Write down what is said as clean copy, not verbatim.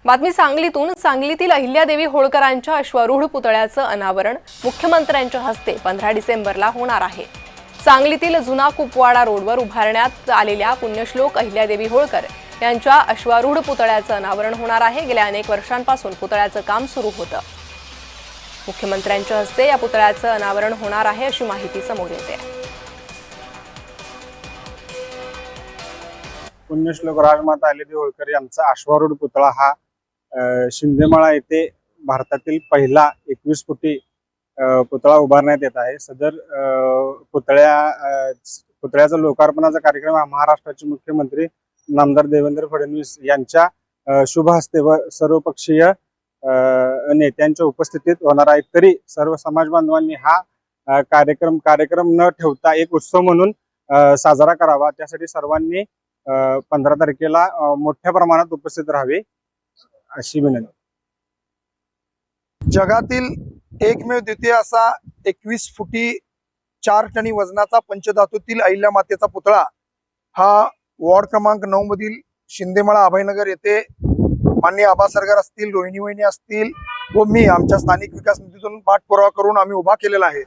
बातमी सांगलीतून. सांगलीतील अहिल्यादेवी होळकरांच्या अश्वारूढ पुतळ्याचं अनावरण मुख्यमंत्र्यांच्या हस्ते 15 डिसेंबरला होणार आहे. सांगलीतील जुना कुपवाडा रोडवर उभारण्यात आलेल्या पुण्यश्लोक अहिल्यादेवी होळकर यांच्या अश्वारूढ पुतळ्याचं अनावरण होणार आहे. गेल्या अनेक वर्षांपासून पुतळ्याचं काम सुरू होतं. मुख्यमंत्र्यांच्या हस्ते या पुतळ्याचं अनावरण होणार आहे अशी माहिती समोर येते. पुण्यश्लोक राजमाता अहिल्यादेवी होळकर यांचा अश्वारूढ पुतळा हा शिंदेमाळा येथे भारतातील पहिला 21 फुटी पुतळा उभारण्यात येत आहे. सदर पुतळ्याचा लोकार्पणाचा कार्यक्रम हा महाराष्ट्राचे मुख्यमंत्री नामदार देवेंद्र फडणवीस यांच्या शुभ हस्ते व सर्वपक्षीय नेत्यांच्या उपस्थितीत होणार आहे. तरी सर्व समाज बांधवांनी हा कार्यक्रम न ठेवता एक उत्सव म्हणून साजरा करावा. त्यासाठी सर्वांनी 15 तारखेला मोठ्या प्रमाणात उपस्थित राहावे अशी विनंती. जगातील एकमेव द्वितीय असा 21 फुटी 4 टनी वजनाचा पंचधातूतील अहिल्या मातेचा पुतळा हा वॉर्ड क्रमांक 9 मधील शिंदेमाळा अभयनगर येथे माननीय आबा सरकार असतील, रोहिणी वहिनी असतील व मी आमच्या स्थानिक विकास निधीतून पाठपुरावा करून आम्ही उभा केलेला आहे.